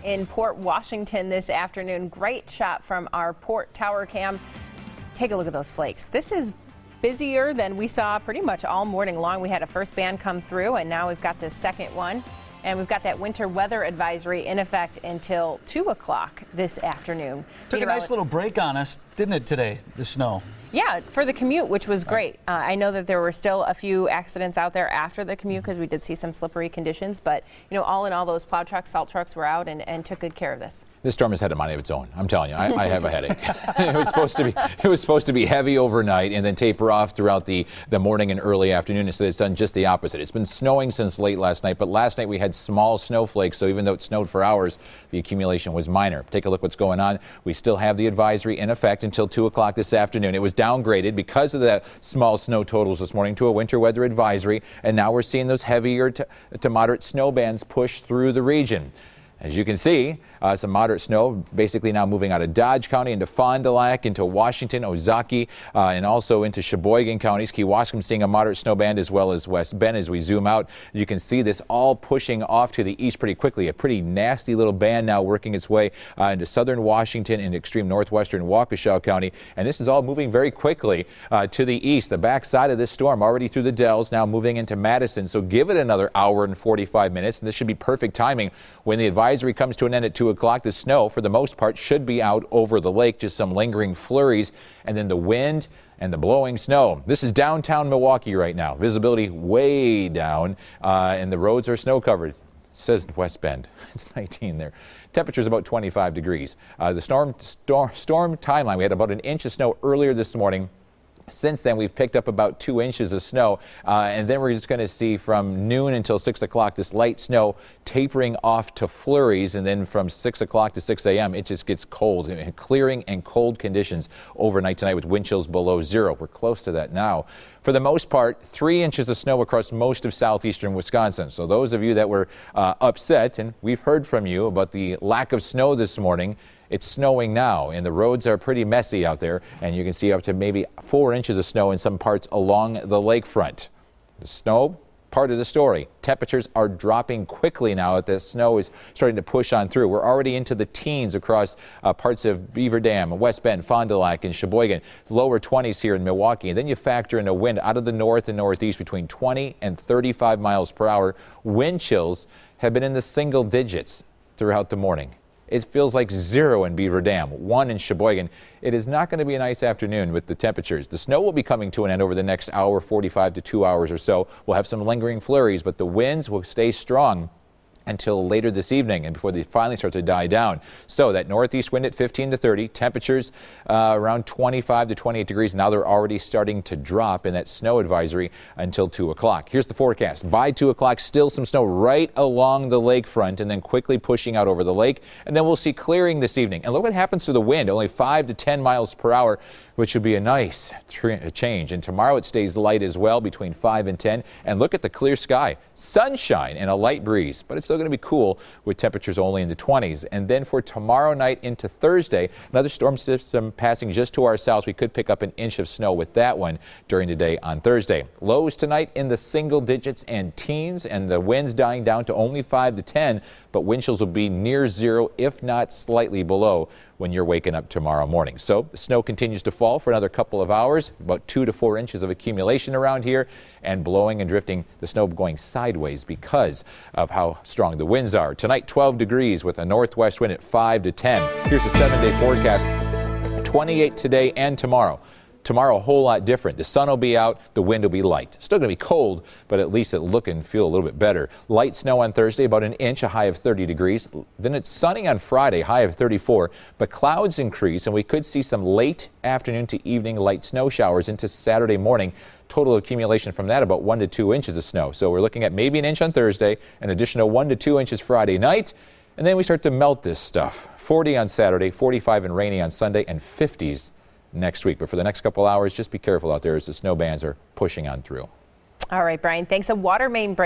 in Port Washington this afternoon. Great shot from our port tower cam. Take a look at those flakes. This is busier than we saw pretty much all morning long. We had a first band come through, and now we've got the second one. And we've got that winter weather advisory in effect until 2 o'clock this afternoon. Took a nice little break on us, didn't it, today, the snow? Yeah, for the commute, which was great. I know that there were still a few accidents out there after the commute because we did see some slippery conditions. But, you know, all in all, those plow trucks, salt trucks were out and took good care of this. This storm has had a mind of its own. I'm telling you, I have a headache. It was supposed to be heavy overnight and then taper off throughout the morning and early afternoon. Instead, it's done just the opposite. It's been snowing since late last night, but last night we had small snowflakes. So even though it snowed for hours, the accumulation was minor. Take a look what's going on. We still have the advisory in effect until 2 o'clock this afternoon. It was downgraded because of the small snow totals this morning to a winter weather advisory, and now we're seeing those heavier to moderate snow bands push through the region. As you can see, some moderate snow basically now moving out of Dodge County into Fond du Lac, into Washington, Ozaukee, and also into Sheboygan counties. Kewaskum seeing a moderate snow band as well as West Bend. As we zoom out, you can see this all pushing off to the east pretty quickly. A pretty nasty little band now working its way into southern Washington and extreme northwestern Waukesha County. And this is all moving very quickly to the east. The backside of this storm already through the Dells, now moving into Madison. So give it another hour and 45 minutes, and this should be perfect timing when the advisory comes to an end at 2 o'clock. The snow, for the most part, should be out over the lake, just some lingering flurries, and then the wind and the blowing snow. This is downtown Milwaukee right now. Visibility way down, and the roads are snow covered. Says West Bend. It's 19 there. Temperature's about 25 degrees. The storm timeline, we had about an inch of snow earlier this morning. Since then, we've picked up about 2 inches of snow, and then we're just going to see from noon until 6 o'clock this light snow tapering off to flurries, and then from 6 o'clock to 6 a.m. it just gets cold. Clearing and cold conditions overnight tonight with wind chills below zero. We're close to that now. For the most part, 3 inches of snow across most of southeastern Wisconsin. So those of you that were upset, and we've heard from you about the lack of snow this morning, it's snowing now, and the roads are pretty messy out there, and you can see up to maybe 4 inches of snow in some parts along the lakefront. The snow, part of the story. Temperatures are dropping quickly now that the snow is starting to push on through. We're already into the teens across parts of Beaver Dam, West Bend, Fond du Lac, and Sheboygan. Lower 20s here in Milwaukee. And then you factor in a wind out of the north and northeast between 20 and 35 miles per hour. Wind chills have been in the single digits throughout the morning. It feels like 0 in Beaver Dam, 1 in Sheboygan. It is not going to be a nice afternoon with the temperatures. The snow will be coming to an end over the next hour, 45 to 2 hours or so. We'll have some lingering flurries, but the winds will stay strong until later this evening and before they finally start to die down. So that northeast wind at 15 to 30, temperatures around 25 to 28 degrees. Now they're already starting to drop in that snow advisory until 2 o'clock. Here's the forecast. By 2 o'clock, still some snow right along the lakefront and then quickly pushing out over the lake. And then we'll see clearing this evening. And look what happens to the wind, only 5 to 10 miles per hour, which would be a nice change. And tomorrow it stays light as well, between 5 and 10. And look at the clear sky, sunshine and a light breeze, but it's still going to be cool with temperatures only in the 20s. And then for tomorrow night into Thursday, another storm system passing just to our south. We could pick up an inch of snow with that one during the day on Thursday. Lows tonight in the single digits and teens, and the winds dying down to only 5 to 10, but wind chills will be near 0, if not slightly below, when you're waking up tomorrow morning. So the snow continues to fall for another couple of hours, about 2 to 4 inches of accumulation around here, and blowing and drifting, the snow going sideways because of how strong the winds are. Tonight, 12 degrees with a northwest wind at 5 to 10. Here's the 7-day forecast. 28 today and tomorrow. Tomorrow, a whole lot different. The sun will be out, the wind will be light. Still going to be cold, but at least it'll look and feel a little bit better. Light snow on Thursday, about an inch, a high of 30 degrees. Then it's sunny on Friday, high of 34, but clouds increase, and we could see some late afternoon to evening light snow showers into Saturday morning. Total accumulation from that, about 1 to 2 inches of snow. So we're looking at maybe an inch on Thursday, an additional 1 to 2 inches Friday night, and then we start to melt this stuff. 40 on Saturday, 45 and rainy on Sunday, and 50s next week. But for the next couple hours, just be careful out there as the snow bands are pushing on through. All right, Brian, thanks. A water main break.